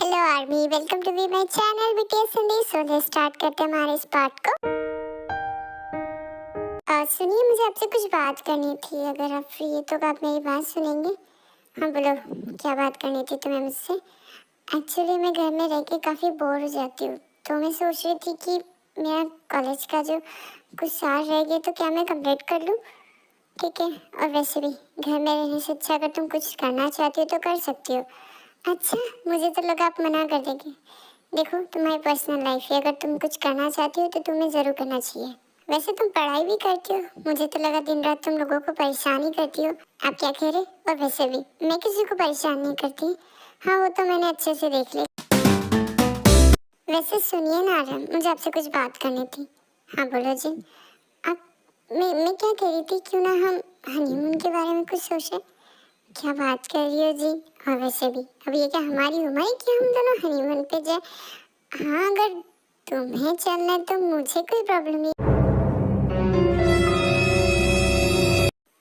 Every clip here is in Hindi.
Hello army, welcome to be my channel BTS Sandesh. So start करते हैं हमारे इस पार्ट को। सुनिए, मुझे आपसे कुछ बात करनी थी। अगर आप फ्री है तो आप मेरी बात सुनेंगे? हाँ बोलो, क्या बात करनी थी तुम्हें मुझसे? एक्चुअली मैं घर में रह के काफ़ी बोर हो जाती हूँ, तो मैं सोच रही थी कि मेरा कॉलेज का जो कुछ साल रह गए तो क्या मैं कंप्लीट कर लूँ। ठीक है, और वैसे भी घर में रहने से अच्छा अगर तुम कुछ करना चाहती हो तो कर सकती हो। अच्छा, मुझे तो लगा आप मना कर देंगे। देखो, तुम्हारी पर्सनल लाइफ है, अगर तुम कुछ करना चाहती हो तो तुम्हें ज़रूर करना चाहिए। वैसे तुम पढ़ाई भी करती हो, मुझे तो लगा दिन रात तुम लोगों को परेशान ही करती हो। आप क्या कह रहे? और वैसे भी मैं किसी को परेशान नहीं करती। हाँ, वो तो मैंने अच्छे से देख लिया। वैसे सुनिए ना आर्यन, मुझे आपसे कुछ बात करनी थी। हाँ बोलो जी। आप मैं क्या कह रही थी, क्यों ना हम हनीमून के बारे में कुछ सोचें? क्या बात कर रही हो जी? और वैसे भी अब ये क्या हमारी उम्र है कि हम दोनों हनीमून पे जाए? हाँ, अगर तुम्हें चलना है तो मुझे कोई प्रॉब्लम नहीं।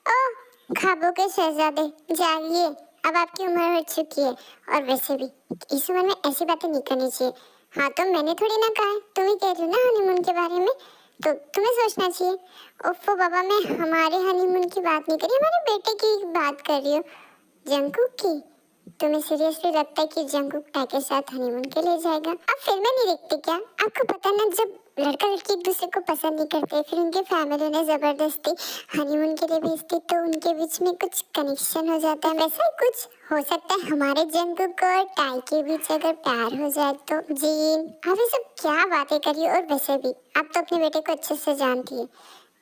ओह, ख्वाबों के शहजादे, जागिए। अब आपकी उम्र हो चुकी है, और वैसे भी इस उम्र में ऐसी बातें नहीं करनी चाहिए। हाँ, तो मैंने थोड़ी ना कहा है, तुम ही कह रही हो ना हनीमून के बारे में, तो तुम्हें सोचना चाहिए। ओफो बाबा, मैं हमारे हनीमून की बात नहीं कर रही, हमारे बेटे की बात कर रही हूँ, जंकुक की। तुम्हें सीरियसली लगता है कि जंकुक टाई के साथ हनीमून के लिए जाएगा? आप फिल्में नहीं देखते क्या? आपको पता ना, जब लड़का लड़की एक दूसरे को पसंद नहीं करते, फिर उनके फैमिली ने जबरदस्ती हनीमून के लिए भेजती, तो उनके बीच में कुछ कनेक्शन हो जाता है। वैसा ही कुछ हो सकता है हमारे जंकुक और टाई के बीच अगर प्यार हो जाए तो। जीन, आप ये सब क्या बातें करी? और वैसे भी आप तो अपने बेटे को अच्छे से जानती है,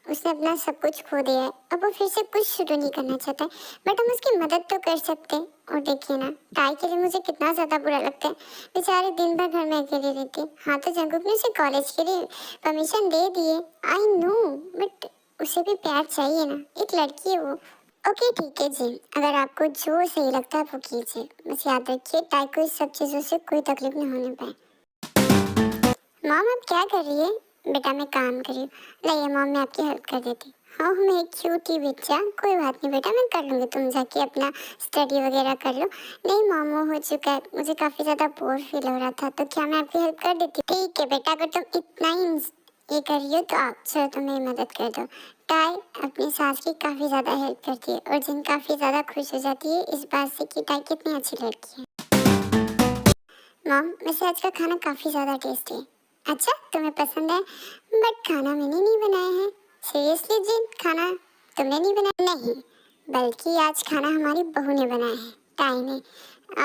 उसने अपना सब कुछ खो दिया है, अब वो फिर से कुछ शुरू नहीं करना चाहता है, बट हम उसकी मदद तो कर सकते हैं। और देखिए ना, टाई के लिए मुझे कितना ज़्यादा बुरा लगता है, बेचारे दिन भर घर में अकेले रहते हैं। हाँ, तो जंकुक ने उसे कॉलेज के लिए परमिशन दे दी है, आई नो, बट उसे भी प्यार चाहिए ना, एक लड़की है वो। ओके ठीक है जी, अगर आपको जो सही लगता है वो कीजिए, बस याद रखिए टाई को इस सब चीज़ों से कोई तकलीफ नहीं होने पाए। मॉम, आप क्या कर रही है? बेटा मैं काम कर रही हूँ। नहीं मॉम, मैं आपकी हेल्प कर देती। हाँ, मैं क्यूटी बच्चा, कोई बात नहीं बेटा, मैं कर लूँगी, तुम जाके अपना स्टडी वगैरह कर लो। नहीं मॉम, वो हो चुका है, मुझे काफ़ी ज़्यादा बोर फील हो रहा था, तो क्या मैं आपकी हेल्प कर देती? ठीक है बेटा, अगर तुम इतना ही ये कर रही हो तो आप चलो, तुम मेरी मदद कर दो। टाई अपनी सास की काफ़ी ज़्यादा हेल्प करती है, और जिन काफ़ी ज़्यादा खुश हो जाती है इस बात से कि टाई कितनी अच्छी लड़की है। मॉम, वैसे आज का खाना काफ़ी ज़्यादा टेस्टी है। अच्छा, तुम्हें पसंद है? बट खाना मैंने नहीं बनाया है। सीरियसली जी, खाना तुमने नहीं बनाया? नहीं, बल्कि आज खाना हमारी बहू ने बनाया है, ताई ने।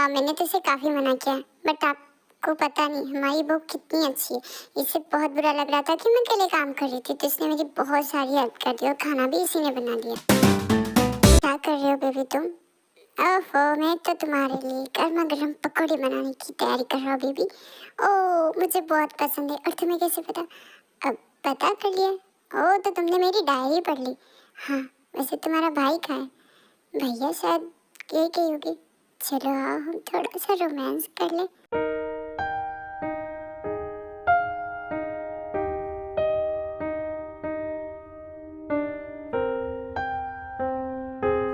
मैंने तो इसे काफ़ी मना किया, बट आपको पता नहीं हमारी बहू कितनी अच्छी है। इसे बहुत बुरा लग रहा था कि मैं अकेले काम कर रही थी, तो इसने मेरी बहुत सारी हेल्प कर दी, और खाना भी इसी ने बना दिया। क्या कर रहे हो बेबी तुम? ओहो, मैं तो तुम्हारे लिए गर्मा गर्म पकौड़े बनाने की तैयारी कर रहा हूँ बेबी। ओह, मुझे बहुत पसंद है। और तुम्हें कैसे पता? अब पता कर लिया? ओह, तो तुमने मेरी डायरी पढ़ ली। हाँ, वैसे तुम्हारा भाई कहाँ है? भैया शायद यही कही होगी। चलो आओ, हम थोड़ा सा रोमांस कर ले।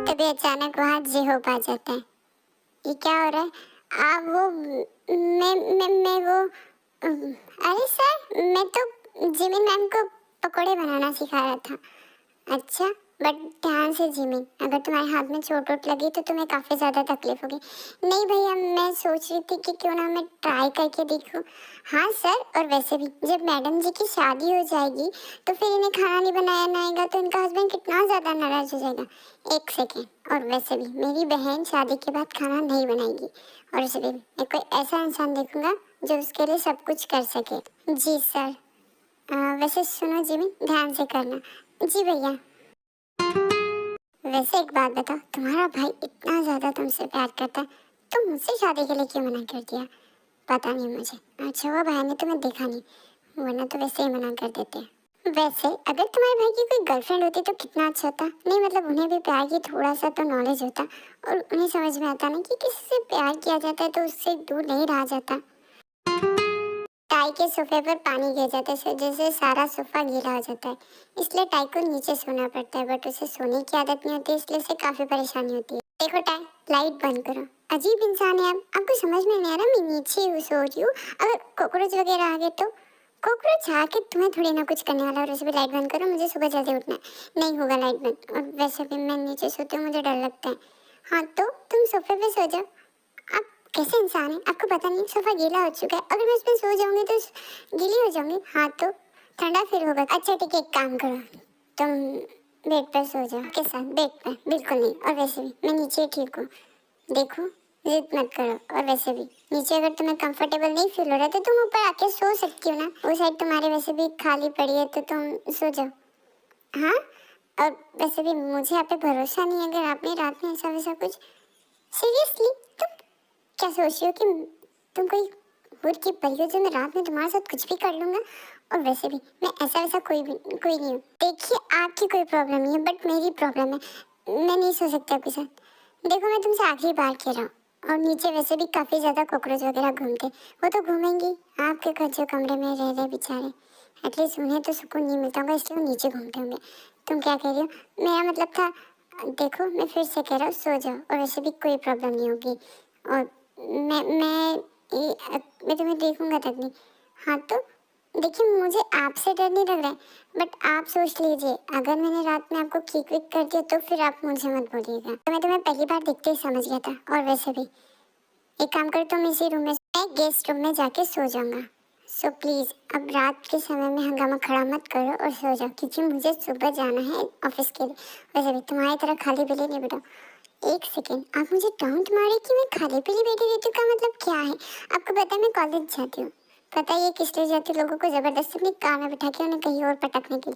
तभी अचानक वहाँ जेहोब आ जाता है। ये क्या हो रहा है? आप वो मैं वो अरे सर, मैं तो जिमिन मैम को पकोड़े बनाना सिखा रहा था। अच्छा, बट ध्यान से जिमिन, अगर तुम्हारे हाथ में चोट वोट लगी तो तुम्हें काफ़ी ज़्यादा तकलीफ होगी। नहीं भैया, मैं सोच रही थी कि क्यों ना मैं ट्राई करके देखूं। हाँ सर, और वैसे भी जब मैडम जी की शादी हो जाएगी तो फिर इन्हें खाना नहीं बनाया ना आएगा तो इनका हस्बैंड कितना ज़्यादा नाराज़ हो जाएगा। एक सेकेंड, और वैसे भी मेरी बहन शादी के बाद खाना नहीं बनाएगी, और वैसे भी मैं कोई ऐसा इंसान देखूंगा जो उसके लिए सब कुछ कर सके। जी सर। वैसे सुनो जिमिन, ध्यान से करना। जी भैया। वैसे एक बात बताओ, तुम्हारा भाई इतना ज्यादा तुमसे प्यार करता है, तो मुझसे शादी के लिए क्यों मना कर दिया? पता नहीं मुझे। अच्छा हुआ भाई ने तुम्हें देखा नहीं, वरना तो वैसे ही मना कर देते। वैसे अगर तुम्हारे भाई की कोई गर्लफ्रेंड होती तो कितना अच्छा होता। नहीं मतलब उन्हें भी प्यार की थोड़ा सा तो नॉलेज होता, और उन्हें समझ में आता ना कि किसी से प्यार किया जाता है तो उससे दूर नहीं रहा जाता। टाई के सोफे पर पानी गिर जाता है, इस वजह से सारा सोफा गीला हो जाता है, इसलिए टाई को नीचे सोना पड़ता है, बट उसे सोने की आदत नहीं होती, इसलिए उसे काफी परेशानी होती है। देखो टाई, लाइट बंद करो। अजीब इंसान है आप। आपको समझ में नहीं आ रहा मैं नीचे हूँ, सो रही हूँ। अगर कॉकरोच वगैरह आ गए तो? कॉकरोच आके तुम्हें थोड़ी ना कुछ करने वाला। और वैसे भी लाइट बंद करो, मुझे सुबह जल्दी उठना है। नहीं होगा लाइट बंद। और वैसे भी मैं नीचे सोती हूँ, मुझे डर लगता है। हाँ तो तुम सोफे पे सो जाओ। आप कैसे इंसान हैं? आपको पता नहीं सोफा गीला हो चुका है। अगर मैं इसमें सो जाऊंगी तो गीली हो जाऊंगी। हाँ तो ठंडा फिर होगा। अच्छा ठीक है, एक काम करो, तुम बेड पर सो जाओ के साथ। बेड पर बिल्कुल नहीं। और वैसे भी मैं नीचे ठीक हूँ। देखो जिद मत करो। और वैसे भी नीचे अगर तुम्हें कंफर्टेबल नहीं फील हो रहा तो तुम ऊपर आके सो सकती हो ना। वो साइड तुम्हारे वैसे भी खाली पड़ी है तो तुम सो जाओ। हाँ, और वैसे भी मुझे आप पे भरोसा नहीं है। अगर आपने रात में ऐसा वैसा कुछ, सीरियसली तुम क्या सोच रही हो कि तुम कोई भूत की परी हो जो मैं रात में तुम्हारे साथ कुछ भी कर लूंगा? और वैसे भी मैं ऐसा वैसा कोई नहीं हूँ। देखिए आपकी कोई प्रॉब्लम नहीं है बट मेरी प्रॉब्लम है। मैं नहीं सो सकती आपके साथ। देखो मैं तुमसे आखिरी बार कह रहा हूँ। और नीचे वैसे भी काफी ज्यादा कॉकरोच वगैरह घूमते, वो तो घूमेंगी। आपके घर जो कमरे में रह रहे बेचारे, एटलीस्ट उन्हें तो सुकून नहीं मिलता होगा, इसलिए वो नीचे घूमते होंगे। तुम क्या कह रही हो? मेरा मतलब था, देखो मैं फिर से कह रहा हूँ सो जाओ। और वैसे भी कोई प्रॉब्लम नहीं होगी। और मैं तुम्हें देखूंगा तक नहीं। हाँ तो देखिए मुझे आपसे डर नहीं लग रहा है बट आप सोच लीजिए अगर मैंने रात में आपको किक विक कर दिया तो फिर आप मुझे मत बोलिएगा। तो मैं तुम्हें पहली बार देखते ही समझ गया था। और वैसे भी एक काम करो, तुम इसी रूम में, मैं गेस्ट रूम में जाके सो जाऊंगा। सो प्लीज अब रात के समय में हंगामा खड़ा मत करो और सो जाओ क्योंकि मुझे सुबह जाना है ऑफिस के लिए। वैसे भी तुम्हारी तरह खाली बिली नहीं बेटा। एक सेकेंड, आप मुझे डाउट मारे कि मैं खाली पीली बैठी रहती हूँ का मतलब क्या है? आपको पता है मैं कॉलेज जाती हूँ। पता है ये किस लिए जाती हूँ? लोगों को जबरदस्ती अपनी कार में बिठा के उन्हें कहीं और पटकने के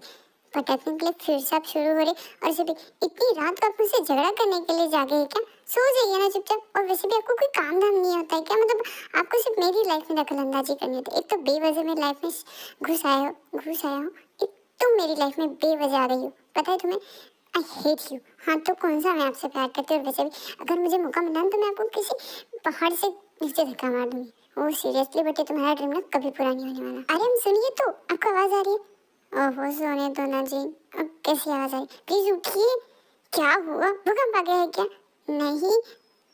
लिए फिर से आप शुरू हो रहे। और सिर्फ इतनी रात को आप मुझसे झगड़ा करने के लिए जागे हैं क्या? सो जाइए ना चुपचाप। और वैसे भी आपको कोई काम धाम नहीं होता है क्या? मतलब आपको सिर्फ मेरी लाइफ में दखल अंदाजी करनी होती है। एक तो बेवजह मेरी लाइफ में घुस आया हो। एक तुम मेरी लाइफ में बेवजह आ रही हो, पता है तुम्हें? I hate you. हाँ तो कौन सा मैं आपसे प्यार करती हूँ? वैसे भी अगर मुझे मौका मिला ना तो मैं आपको किसी पहाड़ से नीचे धक्का मार दूंगी। वो सीरियसली बेटे तुम्हारा ड्रीम ना कभी पूरा नहीं होने वाला। अरे हम सुनिए तो, आपको आवाज आ रही है? ओहो सोने दो ना जी। अब कैसी आवाज आई? प्लीज उठिए। क्या हुआ? भूकंप आ गया है क्या? नहीं,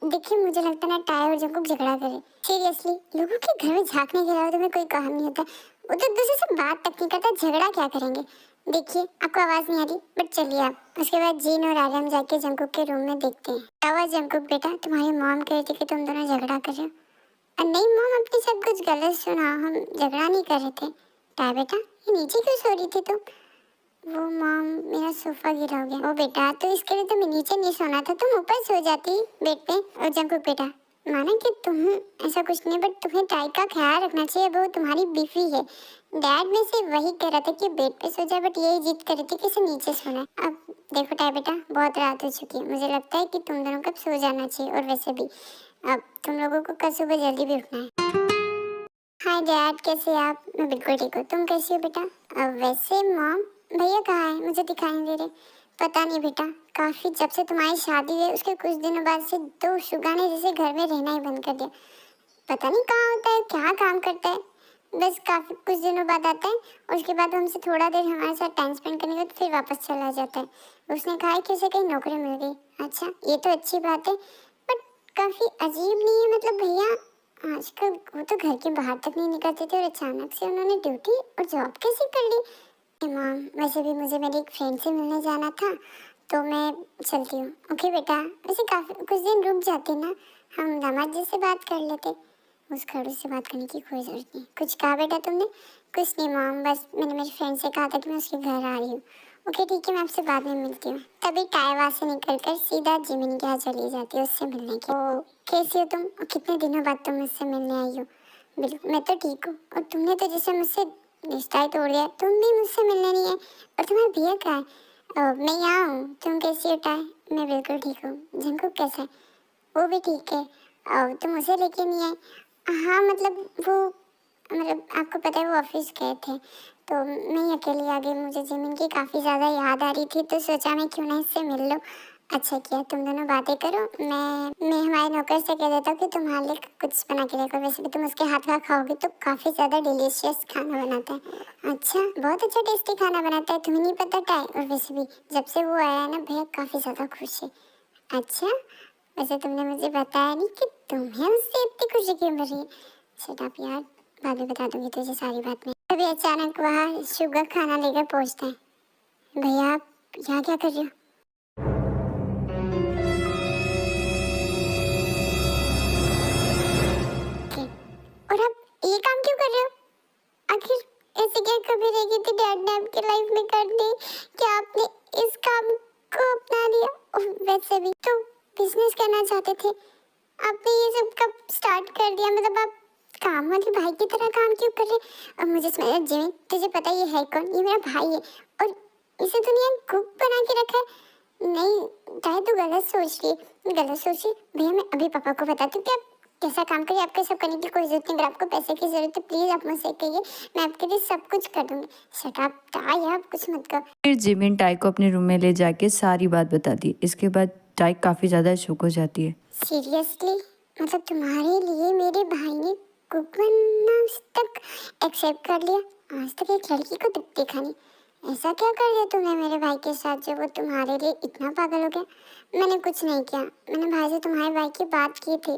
देखिए मुझे लगता है ना टायर और जंकुक झगड़ा करे। सीरियसली लोगों के घर में झांकने के अलावा तुम्हें कोई काम नहीं होता। वो तो दूसरे से बात तक नहीं करता, झगड़ा क्या करेंगे? देखिए आपको आवाज नहीं आ रही बट चलिए आप उसके बाद जीन और आर्यन जाके जंकुक के रूम में देखते हैं। क्या हुआ जंकुक बेटा? तुम्हारी मॉम कह रही थी कि तुम दोनों झगड़ा कर रहे हो। नहीं मॉम, आपने सब कुछ गलत सुना, हम झगड़ा नहीं कर रहे थे। क्या बेटा ये नीचे क्यों सो रही थी तुम? वो मॉम मेरा सोफा गिरा हो गया। ओ बेटा तो इसके लिए तुम्हें नीचे नहीं सोना था, तुम ऊपर सो जाती बेड पे। और जंकुक बेटा माना कि तुम ऐसा कुछ नहीं बट तुम्हें टाई का ख्याल रखना चाहिए, वो तुम्हारी बीवी है। डैड में से वही कह रहा था कि बेड पे सो जाए बट यही जिद कर रही थी कि इसे नीचे सोना है। अब देखो टाई बेटा बहुत रात हो चुकी है, मुझे लगता है कि तुम दोनों को सो जाना चाहिए। और वैसे भी अब तुम लोगों को कल सुबह जल्दी भी उठना है। हाय डैड, कैसे हैं आप? मैं बिल्कुल ठीक हूँ, तुम कैसी हो बेटा? वैसे मॉम भैया कहाँ है? मुझे दिखाई नहीं दे रहे। पता नहीं बेटा, काफी जब से तुम्हारी शादी हुई उसके कुछ दिनों बाद से तो शुगा ने जैसे घर में रहना ही बंद कर दिया। पता नहीं कहाँ होता है, क्या काम करता है। बस काफी कुछ दिनों बाद आता है और उसके बाद हमसे थोड़ा देर हमारे साथ टाइम स्पेंड करने के बाद फिर वापस चला जाता है। उसने कहा है कि उसे कहीं नौकरी मिल गई। अच्छा ये तो अच्छी बात है बट काफी अजीब नहीं है? मतलब भैया आजकल वो तो घर के बाहर तक नहीं निकलते थे और अचानक से उन्होंने ड्यूटी और जॉब कैसे कर ली? माम वैसे भी मुझे मेरी एक फ्रेंड से मिलने जाना था तो मैं चलती हूँ। ओके बेटा, वैसे काफी कुछ दिन रुक जाते ना, हम दामाद जी से बात कर लेते। उस खड़ूस से बात करने की कोई जरूरत नहीं। कुछ कहा बेटा तुमने? कुछ नहीं मॉम, बस मैंने मेरी फ्रेंड से कहा था कि मैं उसके घर आ रही हूँ। ओके ठीक है, मैं आपसे बाद में मिलती हूँ। तभी टाइवा से निकल कर सीधा जिमिन के यहाँ चली जाती है उससे मिलने की। ओ कैसी हो तुम? और कितने दिनों बाद तुम मुझसे मिलने आई हो? बिल्कुल मैं तो ठीक हूँ। और तुमने तो जैसे मुझसे रिश्ता ही तोड़ दिया, तुम भी मुझसे मिलने नहीं है। और तुम्हारा भैया कहाँ है? मैं यहाँ हूँ। तुम कैसी हो टाई? मैं बिल्कुल ठीक हूँ। जंकुक कैसा है? वो भी ठीक है। तुम उसे लेके नहीं आए? हाँ मतलब आपको पता है वो ऑफिस गए थे तो मैं ही अकेली आ गई। मुझे जिमिन की काफ़ी ज़्यादा याद आ रही थी तो सोचा मैं क्यों ना इससे मिल लूँ। अच्छा किया, तुम दोनों बातें करो। मैं हमारे नौकर से कह देता हूँ कि तुम्हारे लिए कुछ बना के लेकर। वैसे भी तुम उसके हाथ का खाओगे तो काफ़ी ज़्यादा डिलीशियस खाना बनाता है। अच्छा बहुत अच्छा टेस्टी खाना बनाता है, तुम्हें नहीं पता टाई? और वैसे भी जब से वो आया है ना भैया काफ़ी ज़्यादा खुश है। अच्छा वैसे तुमने मुझे बताया नहीं कि तुम्हें उससे इतनी खुशी क्यों हो रही है। शट अप यार, बाद में बता दूंगी तुझे सारी बात में। अभी अचानक वहाँ शुगर खाना लेकर पहुँचता है। भैया आप यहाँ क्या कर रहे हो? ओके, और आप ये काम क्यों कर रहे हो? आखिर ऐसे क्या कभी रह गई थी डैड ने आपकी लाइफ में कर दी कि आपने इस काम को अपना लिया? और वैसे भी तो बिजनेस करना चाहते थे, आपने ये सब कब स्टार्ट कर दिया? मतलब आप काम वाले भाई की तरह काम क्यों कर रहे हैं? और मुझे समझ जिमी, तुझे पता है ये है कौन? ये मेरा भाई है और इसे दुनिया कुक बना के रखा है। नहीं चाहे तू गलत सोच रही है, गलत सोच रही है। भैया मैं अभी पापा को बताती हूँ कि आप कैसा काम करिए। आपको सब करने की कोई जरूरत नहीं। अगर आपको पैसे की जरूरत है प्लीज आप मुझसे कहिए, मैं आपके लिए सब कुछ कर दूंगी। शट अप टाई, आप कुछ मत करो। फिर जिमिन टाई को अपने रूम में ले जाके सारी बात बता दी। इसके बाद टाई काफ़ी ज़्यादा शॉक हो जाती है। सीरियसली, मतलब तुम्हारे लिए मेरे भाई ने कुक बनना आज तक एक्सेप्ट कर लिया? आज तक एक लड़की को देखा नहीं। ऐसा क्या कर दिया तुमने मेरे भाई के साथ जो वो तुम्हारे लिए इतना पागल हो गया? मैंने कुछ नहीं किया, मैंने भाई से तुम्हारे भाई की बात की थी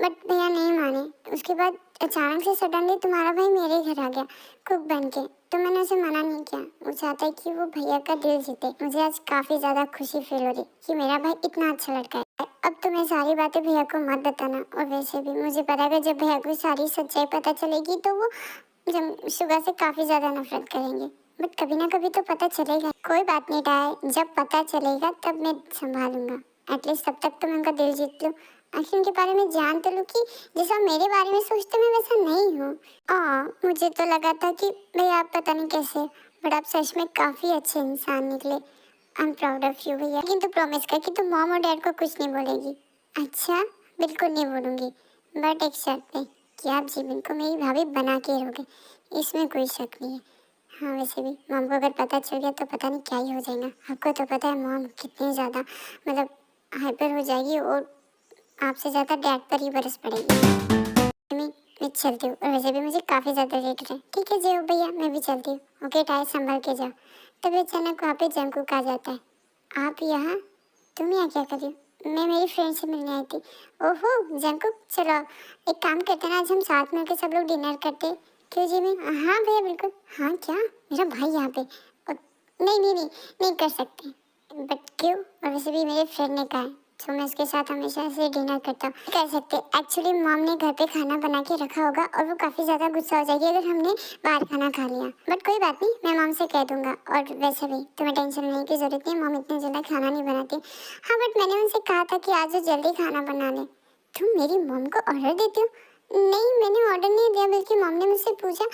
बट भैया नहीं माने। उसके बाद अचानक से सडनली तुम्हारा भाई मेरे घर आ गया कुक बन के, तो मैंने उसे मना नहीं किया। वो चाहता है कि वो भैया का दिल जीते। मुझे आज काफ़ी ज़्यादा खुशी फील हो रही कि मेरा भाई इतना अच्छा लड़का है। अब तुम्हें सारी बातें भैया को मत बताना। और वैसे भी मुझे पता है जब भैया को सारी सच्चाई पता चलेगी तो वो जब शुगर से काफ़ी ज़्यादा नफरत करेंगे। बट कभी ना कभी तो पता चलेगा। कोई बात नहीं टाय, जब पता चलेगा तब मैं संभालूंगा। एटलीस्ट तब तक तो मैं उनका दिल जीत लूँ, आखिर उनके बारे में जान तो लूँ कि जैसा मेरे बारे में सोचते मैं वैसा नहीं हूँ। मुझे तो लगा था कि भैया आप पता नहीं कैसे, बट आप सच में काफ़ी अच्छे इंसान निकले। I am proud of you भैया। लेकिन तू प्रॉमिस कर कि तू मॉम और डैड को कुछ नहीं बोलेगी। अच्छा, बिल्कुल नहीं बोलूँगी, बट एक शर्त पे कि आप जीवन को मेरी भाभी बना के रहोगे, इसमें कोई शक नहीं है। हाँ वैसे भी मॉम को अगर पता चल गया तो पता नहीं क्या ही हो जाएगा। आपको तो पता है मॉम कितनी ज़्यादा मतलब हाइपर हो जाएगी और आपसे ज़्यादा डैड पर ही बरस पड़ेगी। मैं चलती हूँ और वैसे भी मुझे काफ़ी ज़्यादा लेट हो रहा है। ठीक है जियो भैया, मैं भी चलती हूँ। ओके टायर संभाल के जाओ। तभी अचानक वहाँ पे जंकुक आ जाता है। आप यहाँ, तुम यहाँ क्या कर रही हो? मैं मेरी फ्रेंड से मिलने आई थी। ओहो जंकुक, चलो एक काम करते हैं ना, आज हम साथ मिलकर सब लोग डिनर करते। क्यों जी मैं? हाँ भैया बिल्कुल। हाँ क्या, मेरा भाई यहाँ पे? नहीं नहीं नहीं, नहीं कर सकते। बट क्यों? और वैसे भी मेरे फ्रेंड ने कहा है तो मैं उसके साथ हमेशा से डिनर करता हूँ। कर सकते। एक्चुअली मॉम ने घर पे खाना बना के रखा होगा और वो काफ़ी ज़्यादा गुस्सा हो जाएगी अगर हमने बाहर खाना खा लिया। बट कोई बात नहीं, मैं मॉम से कह दूंगा। और वैसे भी तुम्हें टेंशन लेने की ज़रूरत नहीं, मॉम इतनी जल्दी खाना नहीं बनाती। हाँ बट मैंने उनसे कहा था कि आज वो जल्दी खाना बना ले। तुम मेरी मॉम को ऑर्डर देती हो? नहीं मैंने ऑर्डर नहीं दिया, बल्कि मॉम ने मुझसे पूछा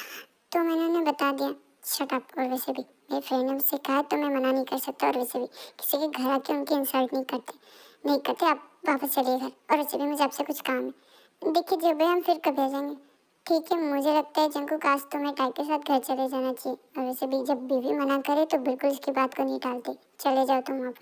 तो मैंने उन्हें बता दिया। Shut up. और वैसे भी मेरे फ्रेंड ने मुझसे कहा तो मैं मना नहीं कर सकता। और वैसे भी किसी के घर आके उनकी इंसल्ट नहीं करते, नहीं करते। आप वापस चलिए घर। और वैसे भी मुझे आपसे कुछ काम है। देखिए जब भी हम फिर कभी आ जाएंगे। ठीक है, मुझे लगता है जंकुक आज तो मैं टाई के साथ घर चले जाना चाहिए। और वैसे भी जब बीवी मना करे तो बिल्कुल इसकी बात को नहीं टालते। चले जाओ तुम वापस।